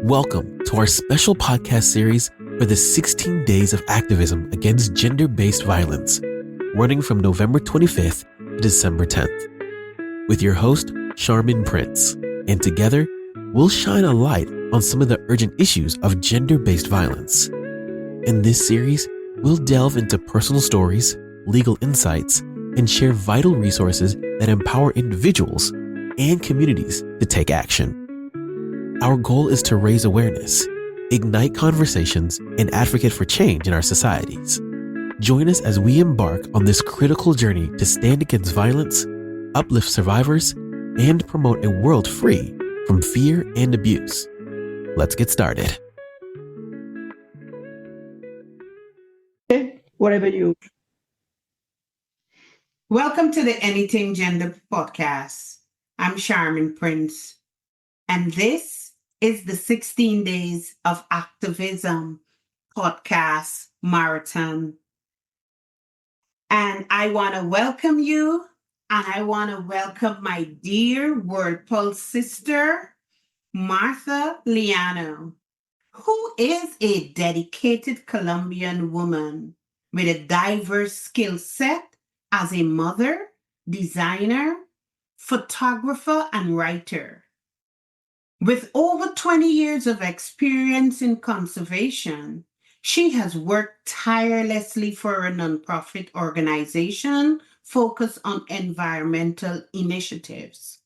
Welcome to our special podcast series for the 16 Days of Activism Against Gender-Based Violence, running from November 25th to December 10th, with your host, Charmin Prince. And together, we'll shine a light on some of the urgent issues of gender-based violence. In this series, we'll delve into personal stories, legal insights, and share vital resources that empower individuals and communities to take action. Our goal is to raise awareness, ignite conversations, and advocate for change in our societies. Join us as we embark on this critical journey to stand against violence, uplift survivors, and promote a world free from fear and abuse. Let's get started. Whatever you. Welcome to the Anything Gender podcast. I'm Charmin Prince, and this is the 16 Days of Activism podcast marathon. And I want to welcome you, and I want to welcome my dear Word Pulse sister, Martha Llano, who is a dedicated Colombian woman with a diverse skill set as a mother, designer, photographer, and writer. With over 20 years of experience in conservation, she has worked tirelessly for a nonprofit organization focused on environmental initiatives.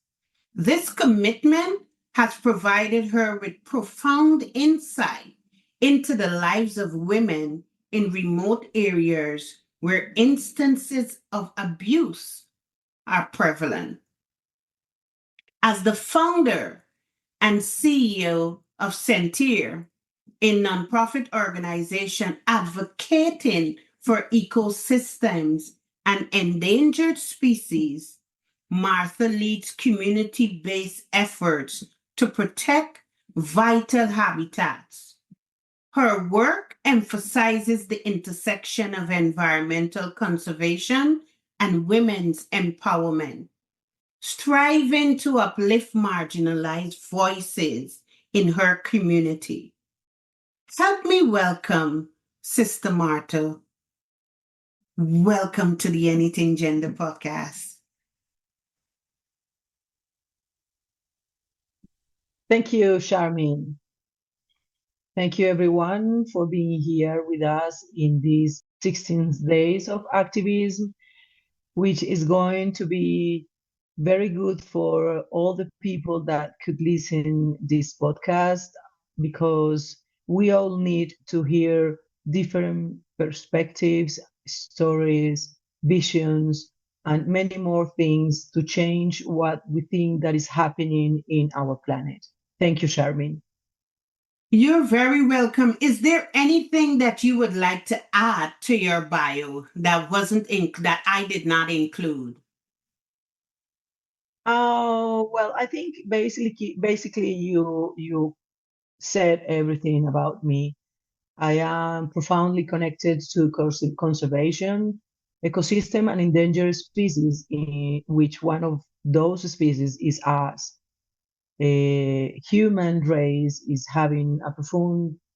This commitment has provided her with profound insight into the lives of women in remote areas where instances of abuse are prevalent. As the founder and CEO of Senteer, a nonprofit organization advocating for ecosystems and endangered species, Martha leads community-based efforts to protect vital habitats. Her work emphasizes the intersection of environmental conservation and women's empowerment, striving to uplift marginalized voices in her community. Help me welcome Sister Martha. Welcome to the Anything Gender podcast. Thank you, Charmin. Thank you, everyone, for being here with us in these 16 days of activism, which is going to be very good for all the people that could listen this podcast, because we all need to hear different perspectives, stories, visions, and many more things to change what we think that is happening in our planet. Thank you, Charmin. You're very welcome. Is there anything that you would like to add to your bio that that I did not include? Oh, well, I think basically you said everything about me. I am profoundly connected to conservation, ecosystem, and endangered species, in which one of those species is us. The human race is having a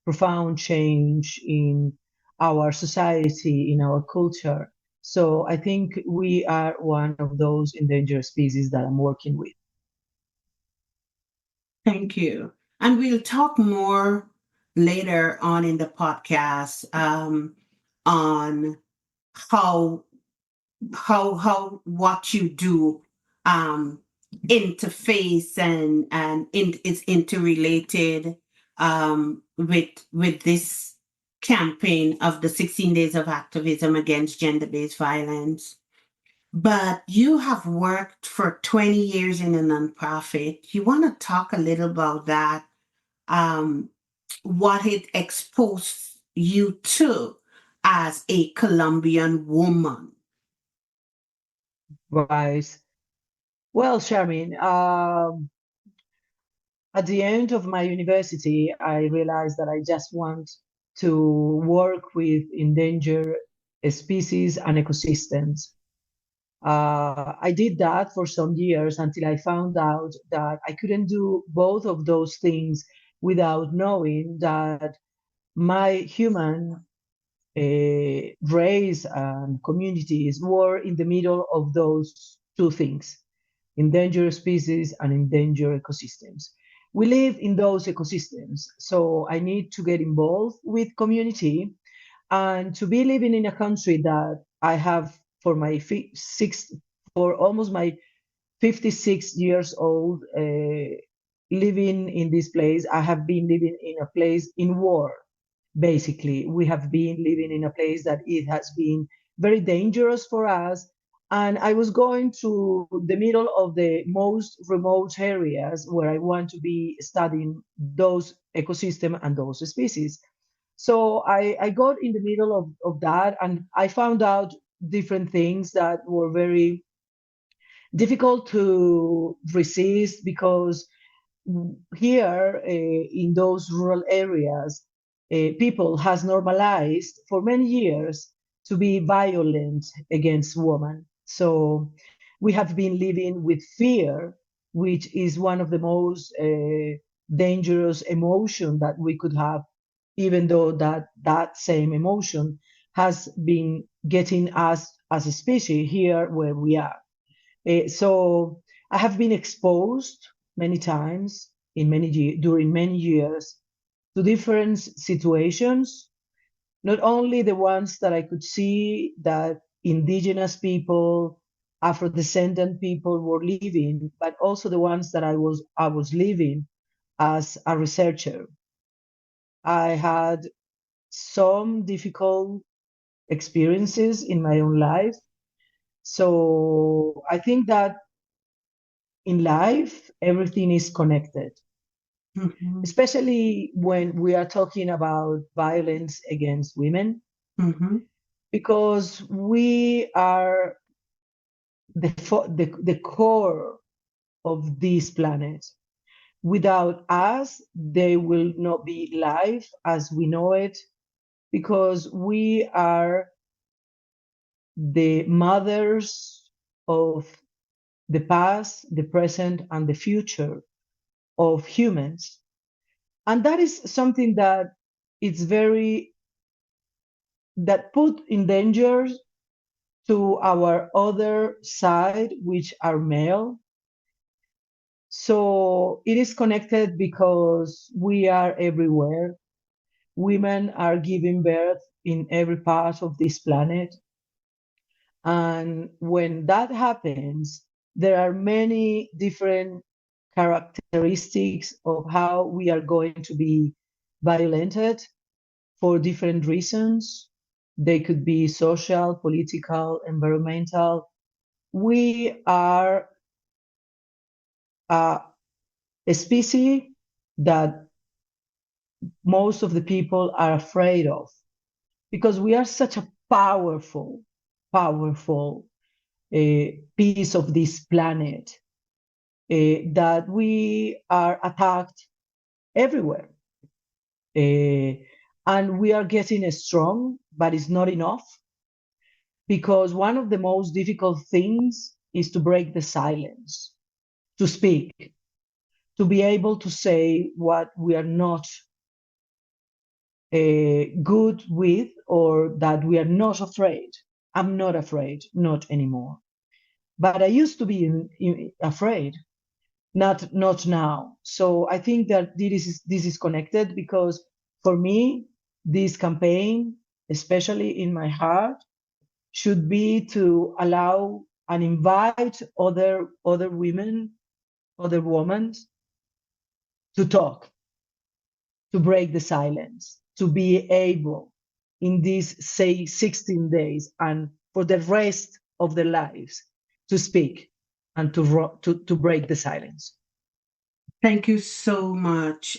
profound change in our society, in our culture. So I think we are one of those endangered species that I'm working with. Thank you. And we'll talk more later on in the podcast on how what you do interface and is interrelated with this campaign of the 16 Days of Activism Against Gender-Based Violence. But you have worked for 20 years in a nonprofit. You want to talk a little about that, what it exposed you to as a Colombian woman? Right. Well, Charmin, at the end of my university, I realized that I just want to work with endangered species and ecosystems. I did that for some years until I found out that I couldn't do both of those things without knowing that my human race and communities were in the middle of those two things: endangered species and endangered ecosystems. We live in those ecosystems, so I need to get involved with community and to be living in a country that I have for my for almost my 56 years old, living in this place. I have been living in a place in war. Basically, we have been living in a place that it has been very dangerous for us. And I was going to the middle of the most remote areas where I want to be studying those ecosystem and those species. So I got in the middle of that, and I found out different things that were very difficult to resist, because here in those rural areas, people has normalized for many years to be violent against women. So we have been living with fear, which is one of the most dangerous emotion that we could have, even though that same emotion has been getting us as a species here where we are. So I have been exposed many times during many years to different situations, not only the ones that I could see that indigenous people, Afro-descendant people were living, but also the ones that I was living as a researcher. I had some difficult experiences in my own life. So I think that in life, everything is connected, Mhm. especially when we are talking about violence against women, Mhm. because we are the core of this planet. Without us, there will not be life as we know it, because we are the mothers of the past, the present, and the future of humans. And that is something that it's very that put in danger to our other side, which are male. So it is connected because we are everywhere. Women are giving birth in every part of this planet. And when that happens, there are many different characteristics of how we are going to be violented for different reasons. They could be social, political, environmental. We are a species that most of the people are afraid of, because we are such a powerful piece of this planet, that we are attacked everywhere. And we are getting strong, but it's not enough, because one of the most difficult things is to break the silence, to speak, to be able to say what we are not good with, or that we are not afraid. I'm not afraid, not anymore. But I used to be afraid, not now. So I think that this is connected, because for me, this campaign, especially in my heart, should be to allow and invite other women, other women, to talk, to break the silence, to be able in these, say, 16 days and for the rest of their lives to speak and to break the silence. Thank you so much,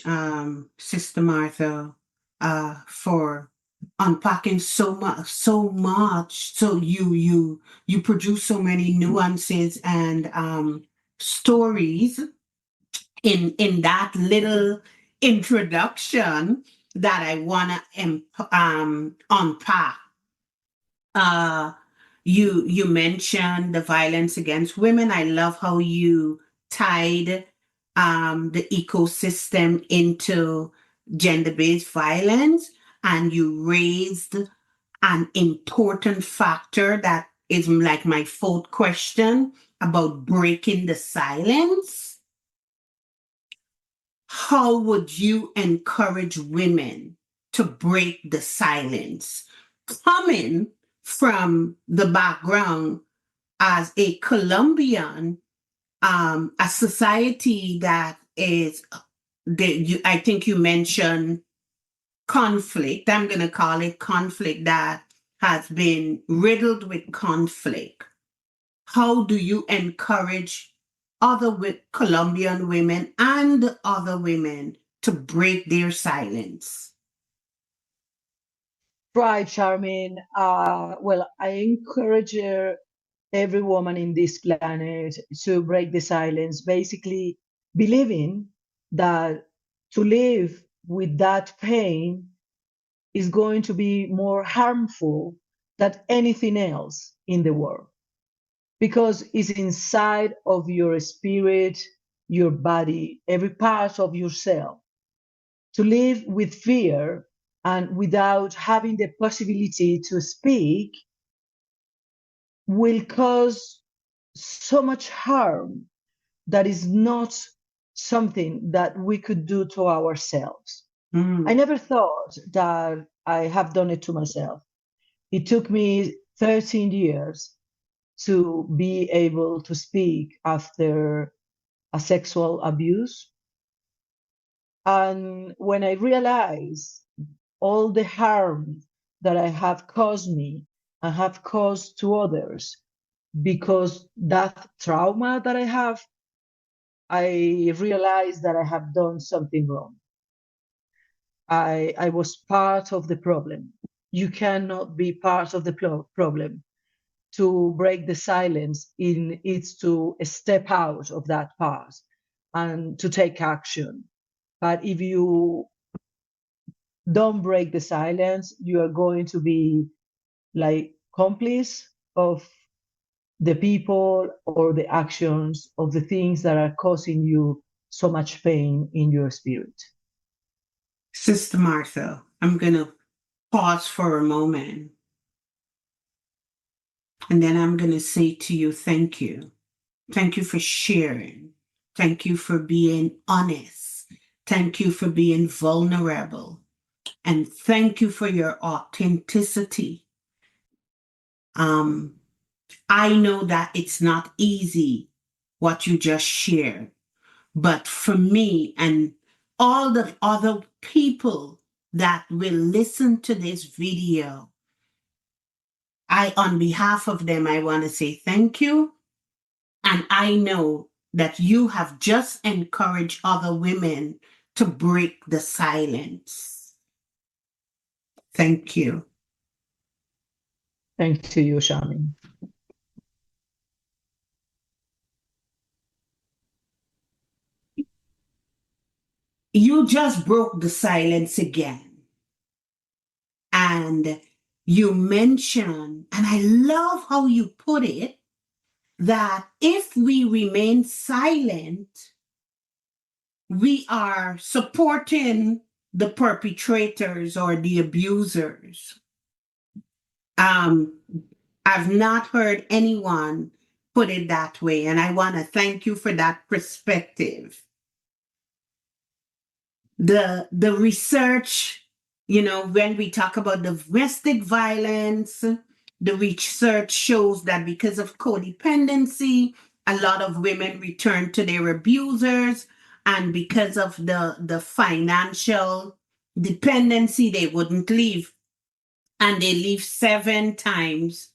Sister Martha, for unpacking so much. So you produce so many nuances and stories in that little introduction that I wanna unpack. Uh, you mentioned the violence against women. I love how you tied the ecosystem into gender-based violence, and you raised an important factor that is like my fourth question about breaking the silence. How would you encourage women to break the silence? Coming from the background as a Colombian, a society that is, I think you mentioned conflict. I'm going to call it conflict, that has been riddled with conflict. How do you encourage other Colombian women and other women to break their silence? Right, Charmaine. Well, I encourage every woman in this planet to break the silence, basically believing that to live with that pain is going to be more harmful than anything else in the world, because it's inside of your spirit, your body, every part of yourself. To live with fear and without having the possibility to speak will cause so much harm that is not something that we could do to ourselves. I never thought that I have done it to myself. It took me 13 years to be able to speak after a sexual abuse. And when I realized all the harm that I have caused me and have caused to others because that trauma that I have, I realized that I have done something wrong. I was part of the problem. You cannot be part of the problem. To break the silence it's to step out of that part and to take action. But if you don't break the silence, you are going to be like complice of the people or the actions of the things that are causing you so much pain in your spirit. Sister Martha, I'm going to pause for a moment. And then I'm going to say to you, thank you. Thank you for sharing. Thank you for being honest. Thank you for being vulnerable. And thank you for your authenticity. I know that it's not easy what you just shared, but for me and all the other people that will listen to this video, on behalf of them, I want to say thank you. And I know that you have just encouraged other women to break the silence. Thank you. Thank you, Shami. You just broke the silence again. And you mentioned, and I love how you put it, that if we remain silent, we are supporting the perpetrators or the abusers. I've not heard anyone put it that way, and I want to thank you for that perspective. The research, when we talk about domestic violence, the research shows that because of codependency, a lot of women return to their abusers, and because of the financial dependency, they wouldn't leave, and they leave 7 times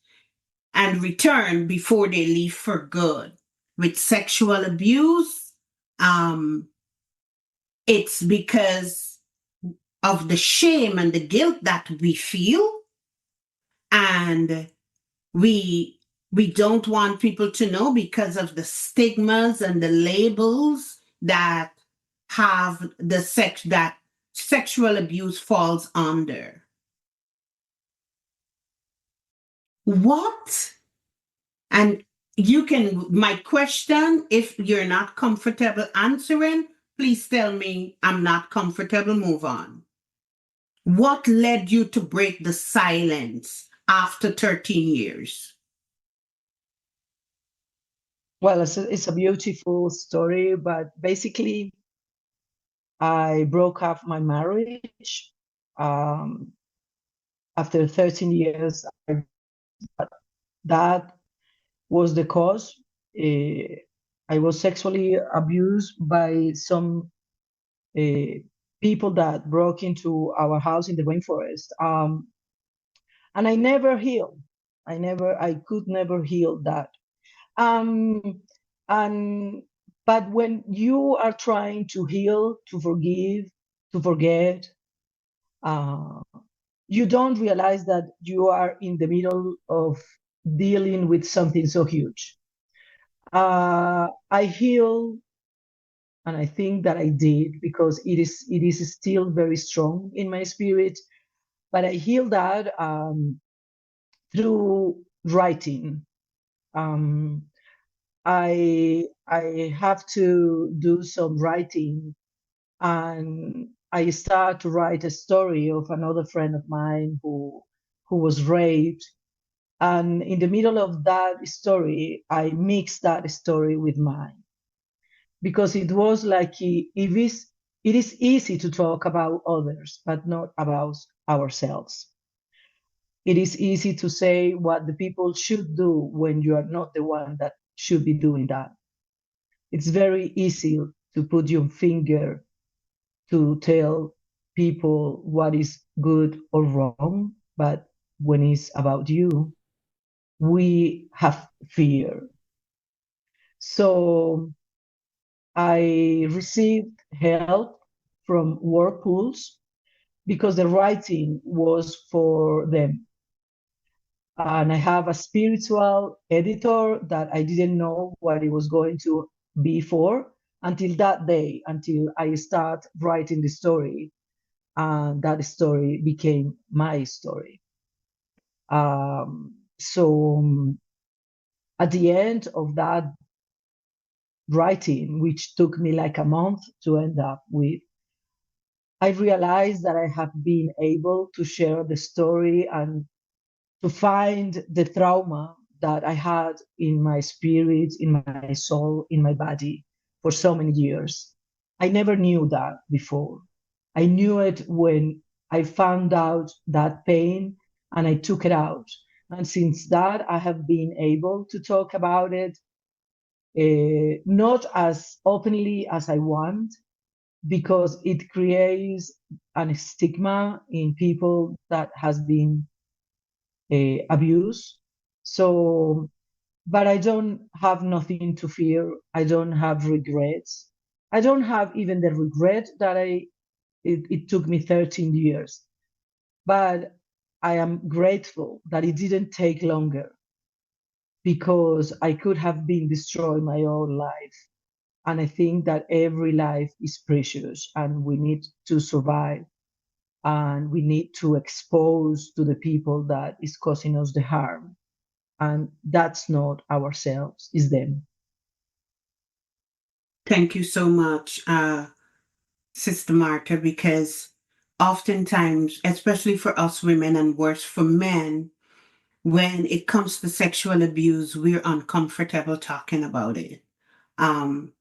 and return before they leave for good. With sexual abuse, it's because of the shame and the guilt that we feel, and we don't want people to know because of the stigmas and the labels that have that sexual abuse falls under. What And my question, if you're not comfortable answering, please tell me I'm not comfortable, move on. What led you to break the silence after 13 years? Well, it's a beautiful story, but basically, I broke up my marriage after 13 years. That was the cause. I was sexually abused by some people that broke into our house in the rainforest, and I never healed. I could never heal that. Um, and but when you are trying to heal, to forgive, to forget, uh, you don't realize that you are in the middle of dealing with something so huge. I heal, and I think that I did because it is still very strong in my spirit. But I heal that through writing. Um, I have to do some writing, and I start to write a story of another friend of mine who was raped. And in the middle of that story, I mixed that story with mine because it was like it is easy to talk about others, but not about ourselves. It is easy to say what the people should do when you are not the one that should be doing that. It's very easy to put your finger to tell people what is good or wrong, but when it's about you, we have fear. So I received help from whirlpools because the writing was for them. And I have a spiritual editor that I didn't know what it was going to be for until that day, until I start writing the story, and that story became my story. So at the end of that writing, which took me like a month to end up with, I realized that I have been able to share the story and to find the trauma that I had in my spirit, in my soul, in my body for so many years. I never knew that before. I knew it when I found out that pain and I took it out. And since that, I have been able to talk about it, not as openly as I want, because it creates a stigma in people that has been abused. So, but I don't have nothing to fear. I don't have regrets. I don't have even the regret that it took me 13 years. But I am grateful that it didn't take longer because I could have been destroyed my own life. And I think that every life is precious and we need to survive, and we need to expose to the people that is causing us the harm. And that's not ourselves, it's them. Thank you so much, Sister Martha, because oftentimes, especially for us women and worse for men, when it comes to sexual abuse, we're uncomfortable talking about it. And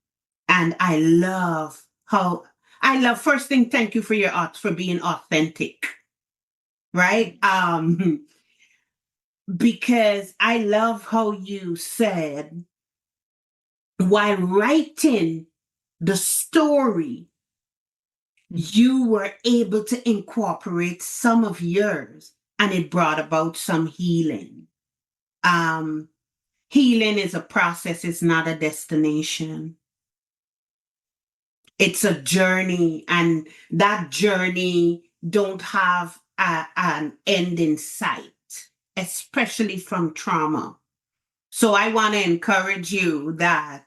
first thing, thank you for your art, for being authentic, right? Because I love how you said, while writing the story, you were able to incorporate some of yours and it brought about some healing. Healing is a process, it's not a destination. It's a journey, and that journey don't have an end in sight, especially from trauma. So I want to encourage you that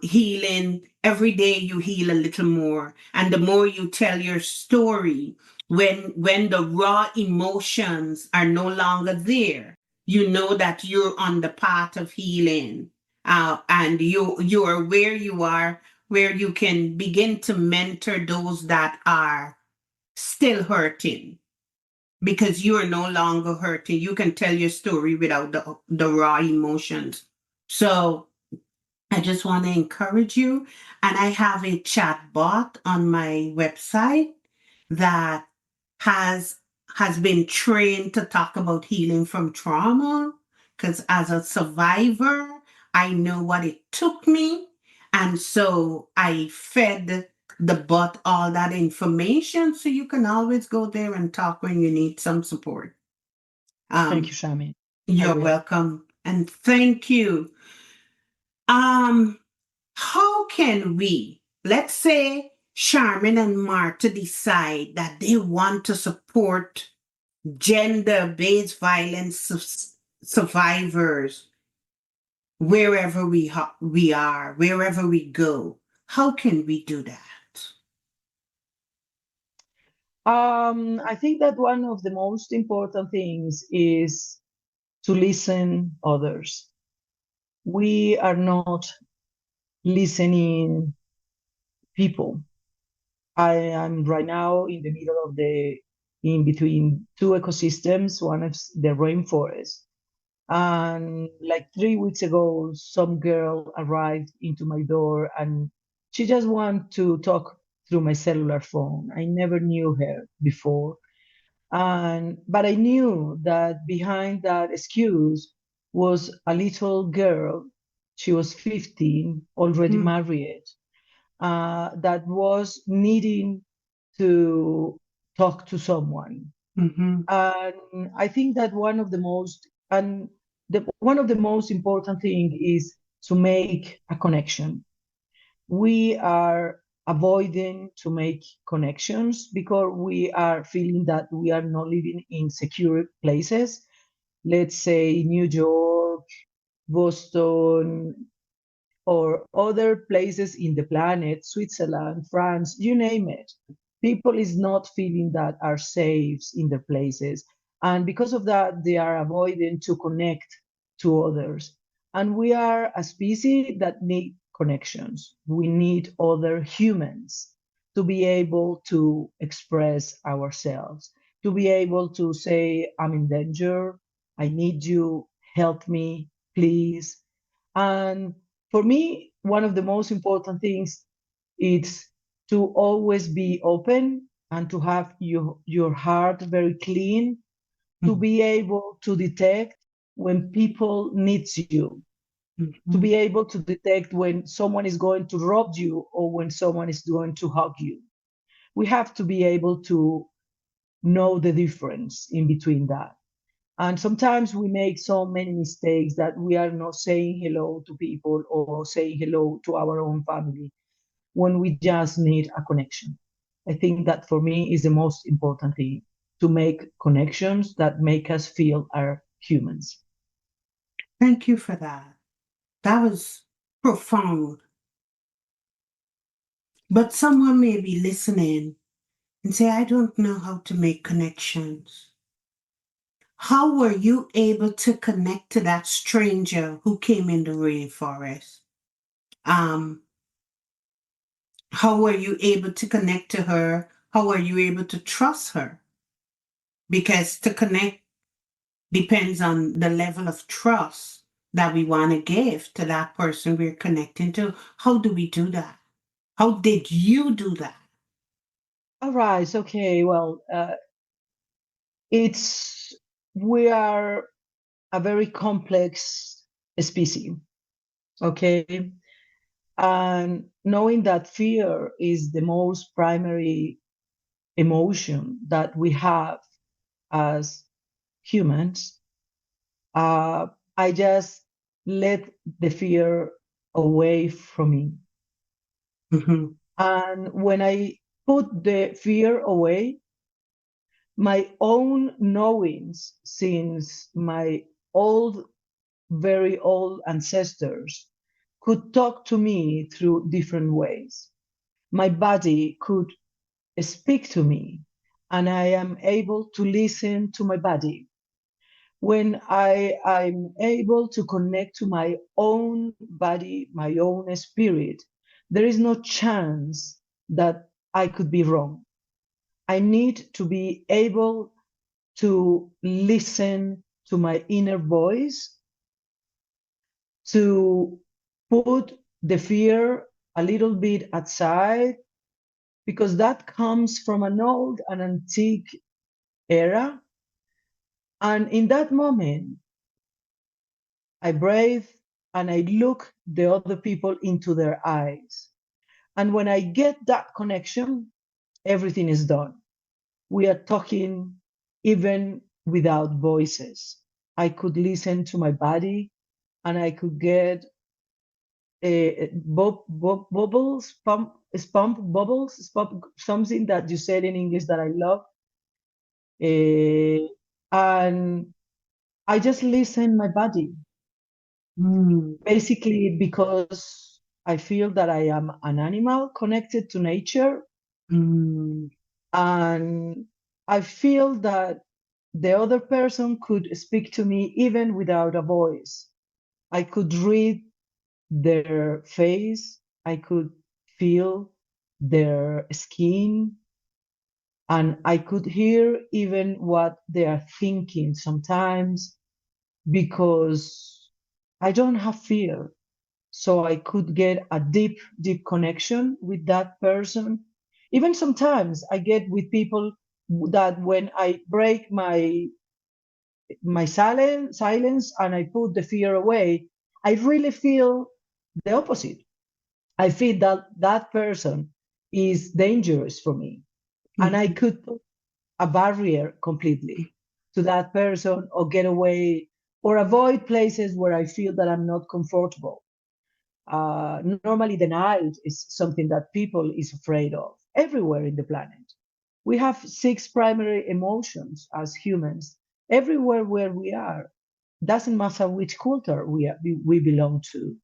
healing, every day you heal a little more. And the more you tell your story, when the raw emotions are no longer there, you know that you're on the path of healing, and you are where you are, where you can begin to mentor those that are still hurting, because you are no longer hurting. You can tell your story without the raw emotions. So I just want to encourage you. And I have a chat bot on my website that has has been trained to talk about healing from trauma, because as a survivor, I know what it took me. And so I fed the bot all that information, so you can always go there and talk when you need some support. Thank you, Um, Shami. I you're will. welcome, and thank you. Um, how can we, let's say Charmin and Marta decide that they want to support gender-based violence survivors wherever we are, wherever we go. How can we do that? I think that one of the most important things is to listen others. We are not listening people. I am right now in the middle of in between two ecosystems. One is the rainforest. And like 3 weeks ago, some girl arrived into my door and she just wanted to talk through my cellular phone. I never knew her before. But I knew that behind that excuse was a little girl. She was 15, already Mm, married, that was needing to talk to someone. mhm, And I think that one of the most important thing is to make a connection. We are avoiding to make connections because we are feeling that we are not living in secure places. Let's say New York, Boston, or other places in the planet, Switzerland, France, you name it. People is not feeling that are safe in their places. And because of that, they are avoiding to connect to others. And we are a species that need connections. We need other humans to be able to express ourselves, to be able to say, I'm in danger, I need you, help me, please. And for me, one of the most important things is to always be open and to have your heart very clean, to mhm, be able to detect when people needs you, to mhm. be able to detect when someone is going to rob you or when someone is going to hug you. We have to be able to know the difference in between that. And sometimes we make so many mistakes that we are not saying hello to people or saying hello to our own family when we just need a connection. I think that for me is the most important thing, to make connections that make us feel are humans. Thank you for that. That was profound. But someone may be listening and say, I don't know how to make connections. How were you able to connect to that stranger who came in the rainforest? Um, how were you able to connect to her? How were you able to trust her? Because to connect depends on the level of trust that we want to give to that person we're connecting to. How do we do that? How did you do that? All right, okay, well, it's we are a very complex species, okay? And knowing that fear is the most primary emotion that we have as humans, uh, I just let the fear away from me. Mhm, And when I put the fear away, my own knowings, since my old, very old ancestors could talk to me through different ways. My body could speak to me, and I am able to listen to my body. when I'm able to connect to my own body, my own spirit, there is no chance that I could be wrong. I need to be able to listen to my inner voice, to put the fear a little bit aside, because that comes from an old and antique era. And in that moment, I breathe and I look the other people into their eyes. And when I get that connection, everything is done. We are talking even without voices. I could listen to my body and I could get bubbles, bubbles, something that you said in English that I love. And I just listen my body, basically because I feel that I am an animal connected to nature. And I feel that the other person could speak to me even without a voice. I could read their face, I could feel their skin, and I could hear even what they are thinking sometimes because I don't have fear. So I could get a deep, deep connection with that person. Even sometimes I get with people that when I break my silence and I put the fear away, I really feel the opposite. I feel that that person is dangerous for me. And I could put a barrier completely to that person or get away or avoid places where I feel that I'm not comfortable. Normally, the night is something that people is afraid of everywhere in the planet. We have 6 primary emotions as humans everywhere where we are. Doesn't matter which culture we belong to.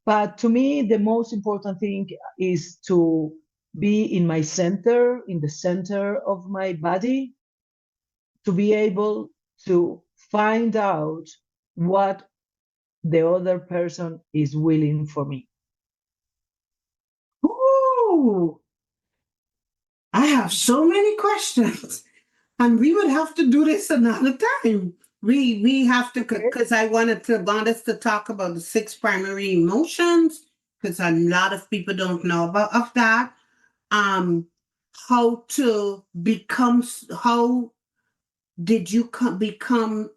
But to me, the most important thing is to be in my center, in the center of my body, to be able to find out what the other person is willing for me. Ooh, I have so many questions, and we would have to do this another time. We have to, because I want us to talk about the 6 primary emotions, because a lot of people don't know about of that. Um, how to become? How did you become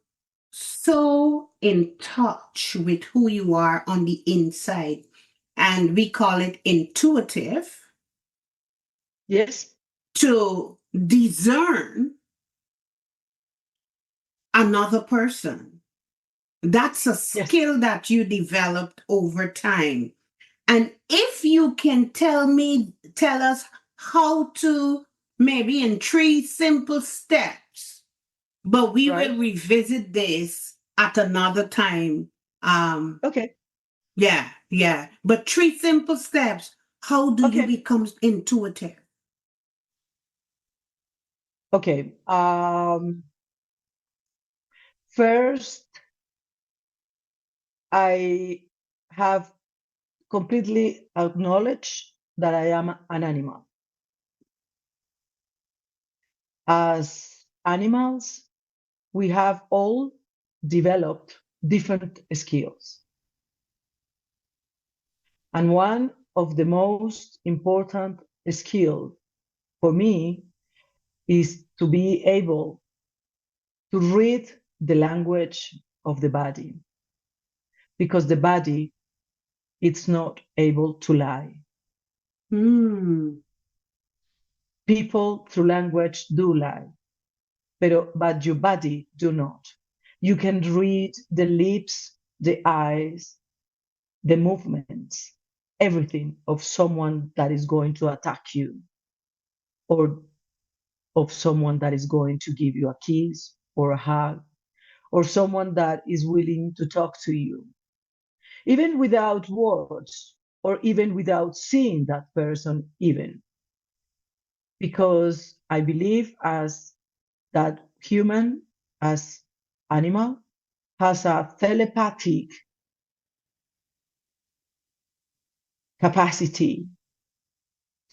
so in touch with who you are on the inside? And we call it intuitive, Yes, to discern another person. That's a yes, skill that you developed over time. And if you can tell us how to, maybe in 3 simple steps, but we right. will revisit this at another time. Okay, Yeah. But 3 simple steps. How do you okay, become intuitive? okay. First, I have completely acknowledged that I am an animal. As animals, we have all developed different skills. And one of the most important skills for me is to be able to read the language of the body, because the body it's not able to lie. Hmm. People through language do lie, but your body do not. You can read the lips, the eyes, the movements, everything of someone that is going to attack you, or of someone that is going to give you a kiss or a hug, or someone that is willing to talk to you, even without words, or even without seeing that person, even. Because I believe as that human, as animal has a telepathic capacity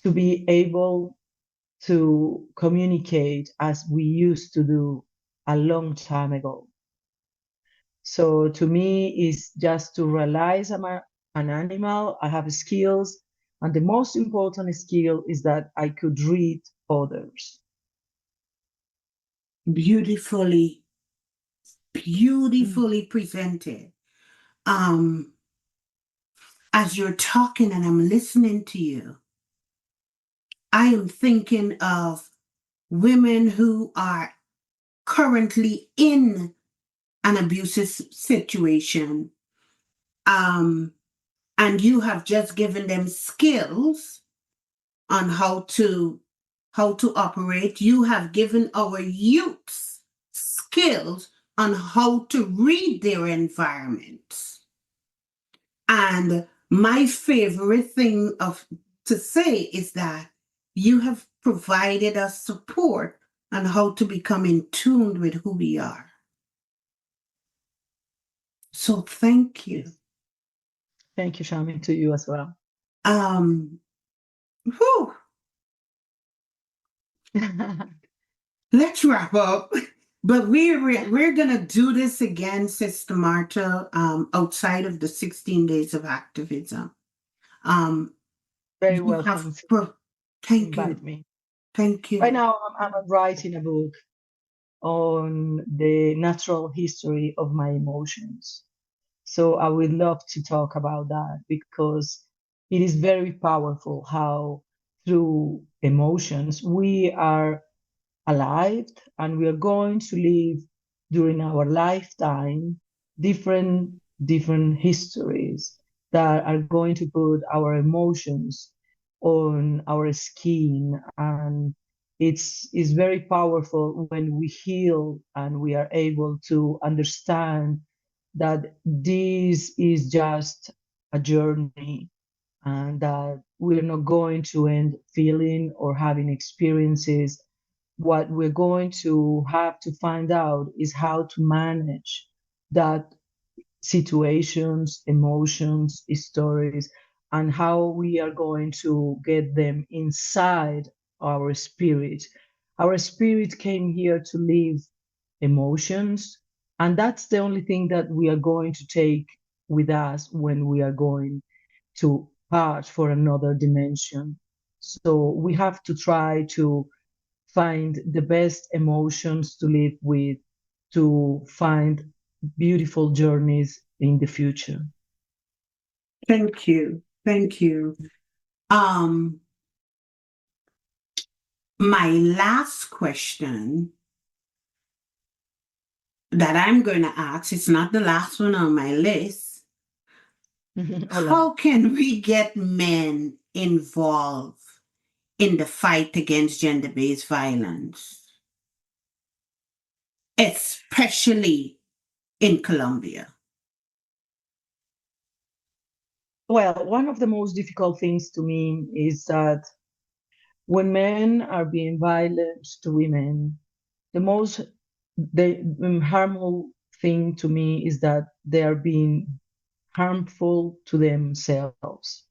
to be able to communicate as we used to do a long time ago. So to me, it's just to realize I'm an animal, I have skills, and the most important skill is that I could read others. Beautifully, beautifully presented. As you're talking and I'm listening to you, I am thinking of women who are currently in an abusive situation, and you have just given them skills on how to operate. You have given our youths skills on how to read their environments. And my favorite thing to say is that you have provided us support on how to become in tune with who we are. So thank you. Thank you, Shami, to you as well. Whew, let's wrap up. But we're gonna do this again, Sister Marta, outside of the 16 days of activism. Very You have welcome to thank invite you. me. Thank you. Right now, I'm writing a book on the natural history of my emotions. So I would love to talk about that because it is very powerful how through emotions we are alive and we are going to live during our lifetime different histories that are going to put our emotions on our skin, and it's very powerful when we heal and we are able to understand that this is just a journey and that we're not going to end feeling or having experiences. What we're going to have to find out is how to manage that situations, emotions, stories, and how we are going to get them inside our spirit. Our spirit came here to live emotions, and that's the only thing that we are going to take with us when we are going to part for another dimension. So we have to try to find the best emotions to live with, to find beautiful journeys in the future. Thank you. Thank you. My last question that I'm going to ask, it's not the last one on my list. How can we get men involved in the fight against gender-based violence, especially in Colombia? Well, one of the most difficult things to me is that when men are being violent to women, the harmful thing to me is that they are being harmful to themselves,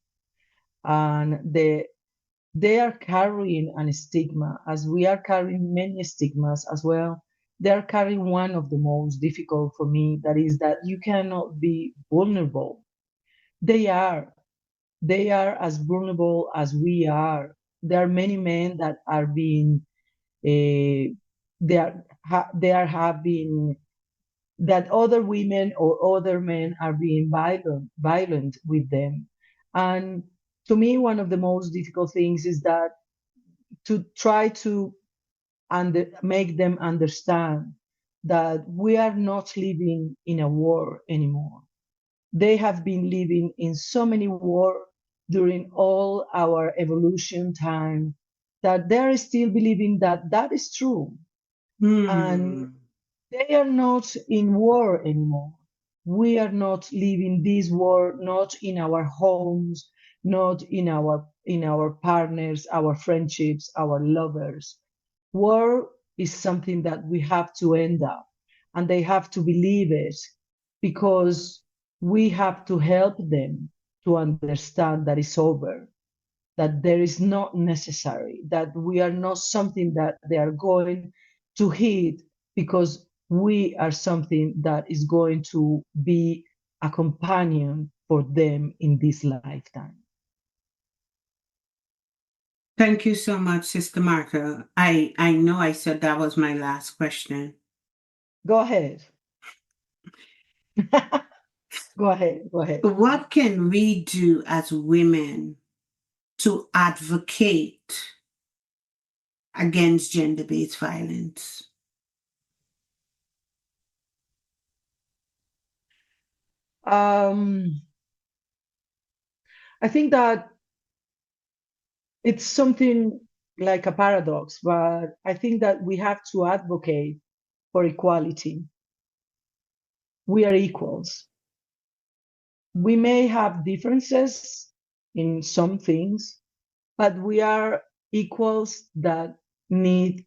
and they are carrying a stigma, as we are carrying many stigmas as well. They are carrying one of the most difficult for me, that is that you cannot be vulnerable. They are. They are as vulnerable as we are. There are many men that are being, they are having, that other women or other men are being violent with them. And to me, one of the most difficult things is that to try to make them understand that we are not living in a war anymore. They have been living in so many wars during all our evolution time that they're still believing that that is true. And they are not in war anymore. We are not living this war, not in our homes, not in our partners, our friendships, our lovers. War is something that we have to end up. and they have to believe it, because we have to help them to understand that it's over, that there is not necessary, that we are not something that they are going to hit, because we are something that is going to be a companion for them in this lifetime. Thank you so much, Sister Martha. I know I said that was my last question. Go ahead. Go ahead. What can we do as women to advocate against gender-based violence? I think that it's something like a paradox, but I think that we have to advocate for equality. We are equals. We may have differences in some things, but we are equals that need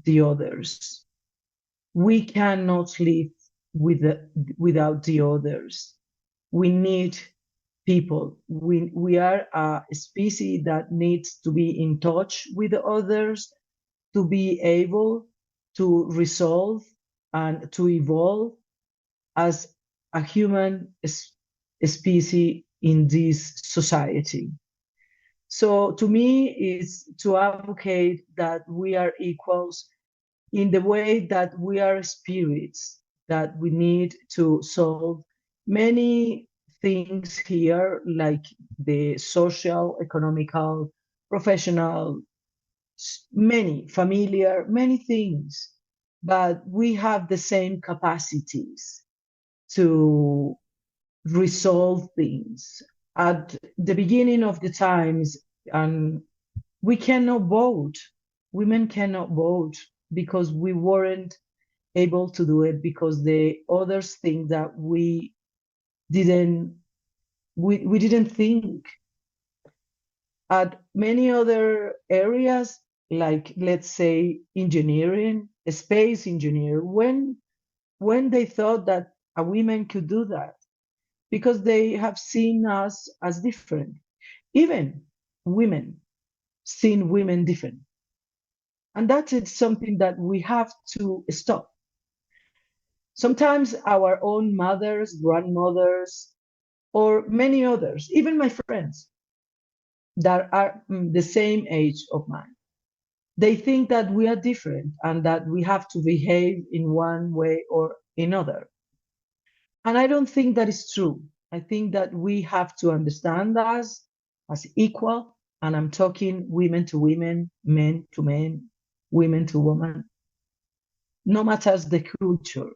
the others. We cannot live without the others. We need people. We are a species that needs to be in touch with the others, to be able to resolve and to evolve as a human species in this society. So to me, it's to advocate that we are equals in the way that we are spirits, that we need to solve many things here, like the social, economical, professional, many familiar, many things, but we have the same capacities to resolve things. At the beginning of the times, and we cannot vote, women cannot vote because we weren't able to do it, because the others think that we didn't think. At many other areas, like let's say engineering, space engineer, when they thought that a woman could do that, because they have seen us as different. Even women seen women different. And that is something that we have to stop. Sometimes our own mothers, grandmothers, or many others, even my friends that are the same age of mine, they think that we are different and that we have to behave in one way or another. And I don't think that is true. I think that we have to understand us as equal, and I'm talking women to women, men to men, women to women, no matter the culture.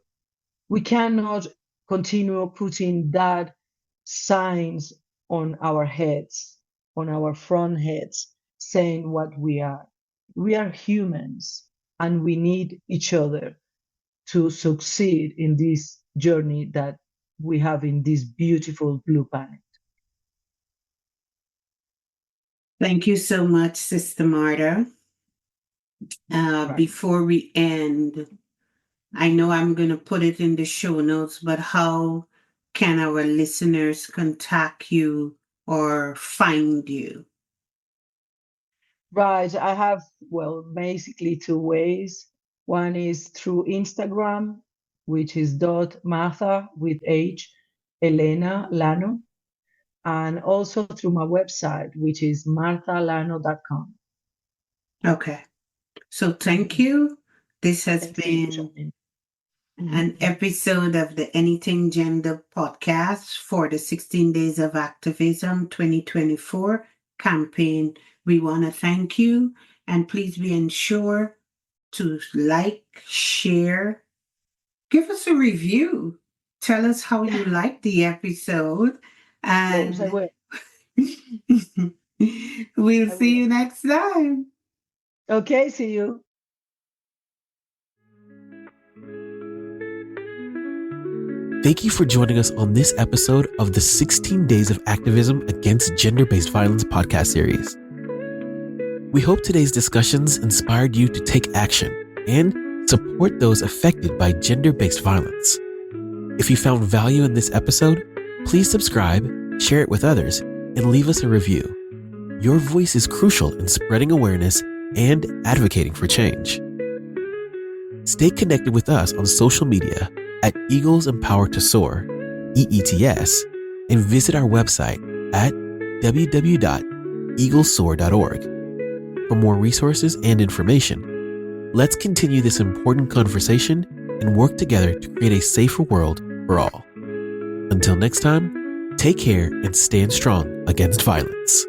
We cannot continue putting that signs on our heads, on our front heads, saying what we are. We are humans, and we need each other to succeed in this journey that we have in this beautiful blue planet. Thank you so much, Sister Marta. Before we end, I know I'm going to put it in the show notes, but how can our listeners contact you or find you? Right. I have, basically two ways. One is through Instagram, which is .martha with H, Elena Llano, and also through my website, which is marthalano.com. Okay. So thank you. This has been an episode of the Anything Gender podcast for the 16 Days of Activism 2024 campaign. We want to thank you, and please be sure to like, share, give us a review. Tell us how you liked the episode. And yes, I will. We'll see you next time. Okay, see you. Thank you for joining us on this episode of the 16 Days of Activism Against Gender-Based Violence podcast series. We hope today's discussions inspired you to take action and Support those affected by gender-based violence. If you found value in this episode, please subscribe, share it with others, and leave us a review. Your voice is crucial in spreading awareness and advocating for change. Stay connected with us on social media at Eagles Empower to Soar, EETS, and visit our website at www.eaglesoar.org. For more resources and information, let's continue this important conversation and work together to create a safer world for all. Until next time, take care and stand strong against violence.